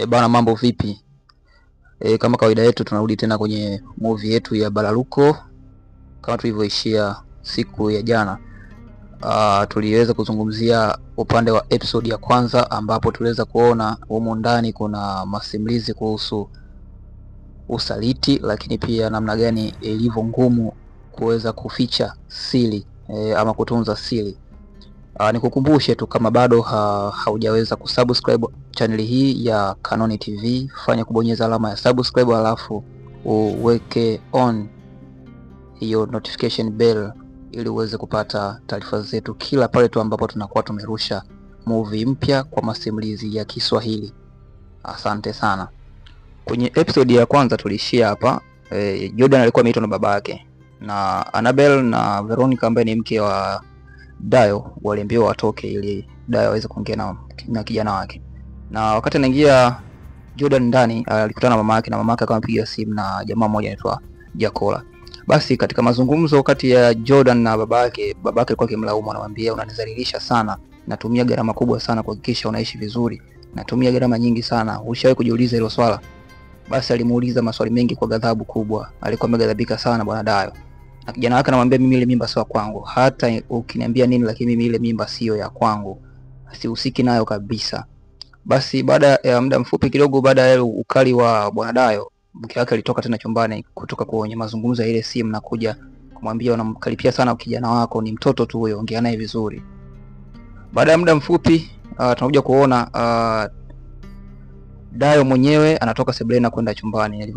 Bana, mambo vipi? Kama kawaida yetu tunarudi tena kwenye movie yetu ya Baraluko kama tulivyoishia siku ya jana. Tuliweza kuzungumzia upande wa episode ya kwanza ambapo tuliweza kuona humo ndani kuna masimulizi kuhusu usaliti, lakini pia namna gani ilivyo ngumu kuweza kuficha siri ama kutunza siri. Nikukumbushe tu kama bado haujaweza kusubscribe channel hii ya Kanoni TV, fanya kubonyeza alama ya subscribe, alafu uweke on hiyo notification bell ili uweze kupata taarifa zetu kila pale tu ambapo tunakuwa tumerusha movie mpya kwa masimulizi ya Kiswahili. Asante sana. Kwenye episode ya kwanza tulishia hapa. Jordan alikuwa ameitwa na baba yake, na Annabel na Veronica ambaye ni mke wa Dayo waliambiwa watoke ili Dayo aweze kuongea na kijana wake. Na wakati anaingia Jordan ndani, alikutana na mama yake, na mama yake akampigia simu na jamaa mmoja anaitwa Jacola. Basi katika mazungumzo kati ya Jordan na baba yake alikuwa akimlaumu, anamwambia unanizalilisha sana, natumia gharama kubwa sana kuhakikisha unaishi vizuri, natumia gharama nyingi sana, ulishawahi kujiuliza hilo swala? Basi alimuuliza maswali mengi kwa ghadhabu kubwa, alikuwa ameghadhabika sana bwana Dayo. Na kijana wake anamwambia mimi ile mimba sio kwangu, hata ukiniambia nini, lakini mimi ile mimba sio ya kwangu, sihusiki nayo kabisa. Basi baada ya muda mfupi kidogo, baada ya ukali wa bwana Dayo, mke wake alitoka tena chumbani kutoka kwenye mazungumzo ya ile simu na kuja kumwambia unamkaripia sana kijana wako, ni mtoto tu huyo, ongea naye vizuri. Baada ya muda mfupi tunakuja kuona Dayo mwenyewe anatoka sebuleni na kwenda chumbani.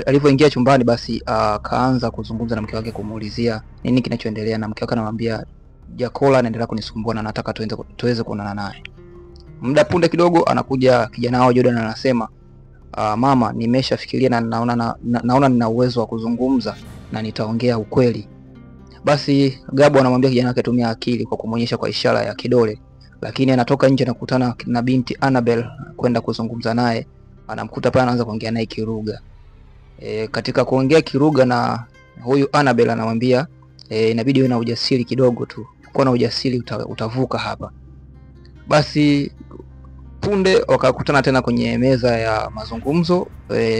Alivyoingia chumbani, basi akaanza kuzungumza na mke wake, kumuulizia nini kinachoendelea, na mke wake anamwambia Jacola anaendelea kunisumbua na nataka tuweze kuonana naye. Muda punde kidogo anakuja kijana wao Jordan, anasema mama, nimeshafikiria na naona nina uwezo wa kuzungumza na nitaongea ukweli. Basi Gabo anamwambia kijana wake tumia akili kwa kumuonyesha kwa ishara ya kidole, lakini anatoka nje na kukutana na binti Annabel kwenda kuzungumza naye. Anamkuta pale, anaanza kuongea naye Kiruga. Katika kuongea Kiruga na huyu Annabel anamwambia inabidi uwe na ujasiri kidogo tu, kwa na ujasiri utavuka hapa. Basi punde wakakutana tena kwenye meza ya mazungumzo,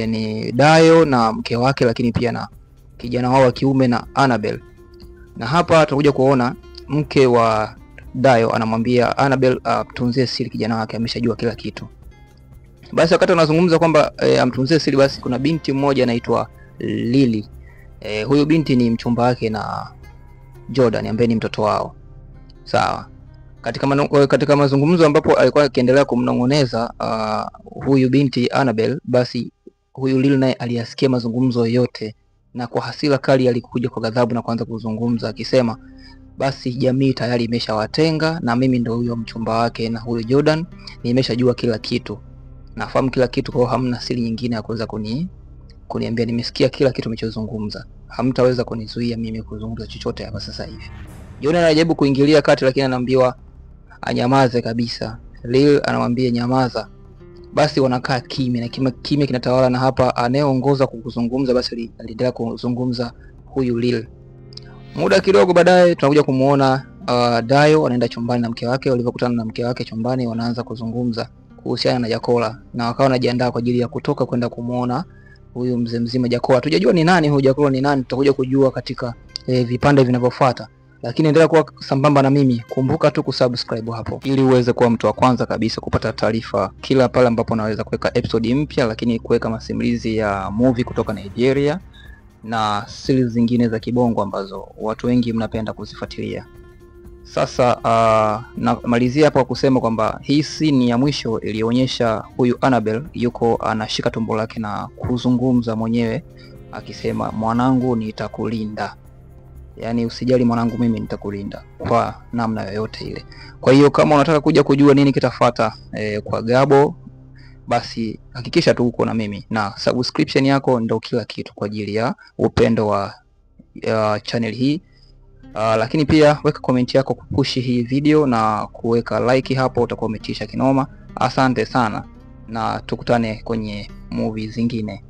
ni Dayo na mke wake, lakini pia na kijana wao wa kiume na Annabel. Na hapa tutakuja kuona mke wa Dayo anamwambia Annabel amtunzie siri kijana wake, ameshajua kila kitu. Basi wakati anazungumza kwamba amtunzie siri, basi kuna binti mmoja anaitwa Lily. Huyu binti ni mchumba wake na Jordan ambaye ni mtoto wao. Sawa. Katika mazungumzo ambapo alikuwa akiendelea kumnong'oneza huyu binti Annabel, basi huyu Lily naye aliyasikia mazungumzo yote, na kwa hasira kali alikuja kwa ghadhabu na kuanza kuzungumza akisema, basi jamii tayari imeshawatenga na mimi ndio huyo mchumba wake, na huyo Jordan nimeshajua kila kitu, nafahamu kila kitu, kwa hamna siri nyingine ya kuweza kuniambia. Nimesikia kila kitu mlichozungumza, hamtaweza kunizuia mimi kuzungumza chochote hapa sasa hivi. Jordan anajaribu kuingilia kati, lakini anaambiwa anyamaze kabisa. Lil anamwambia nyamaza. Basi wanakaa kimya na kimya kinatawala, na hapa anayeongoza kuzungumza basi aliendelea kuzungumza huyu Lil. Muda kidogo baadaye tunakuja kumuona Dayo anaenda chumbani na mke wake. Walipokutana na mke wake chumbani, wanaanza kuzungumza kuhusiana na Jacola, na wakawa wanajiandaa kwa ajili ya kutoka kwenda kumuona huyu mzee mzima Jacola. Tujajua ni nani huyu Jacola, ni nani tutakuja kujua katika vipande vinavyofuata, lakini endelea kuwa sambamba na mimi. Kumbuka tu kusubscribe hapo ili uweze kuwa mtu wa kwanza kabisa kupata taarifa kila pale ambapo naweza kuweka episode mpya, lakini kuweka masimulizi ya movie kutoka Nigeria na series zingine za kibongo ambazo watu wengi mnapenda kuzifuatilia. Sasa namalizia hapa kusema kwamba hii scene ya mwisho ilionyesha huyu Annabel yuko anashika tumbo lake na kuzungumza mwenyewe akisema, mwanangu nitakulinda, yaani usijali mwanangu, mimi nitakulinda kwa namna yoyote ile. Kwa hiyo kama unataka kuja kujua nini kitafuata kwa Gabo, basi hakikisha tu uko na mimi, na subscription yako ndio kila kitu kwa ajili ya upendo wa channel hii. Lakini pia weka comment yako kupushi hii video na kuweka like hapo, utakuwa umetisha kinoma. Asante sana na tukutane kwenye movie zingine.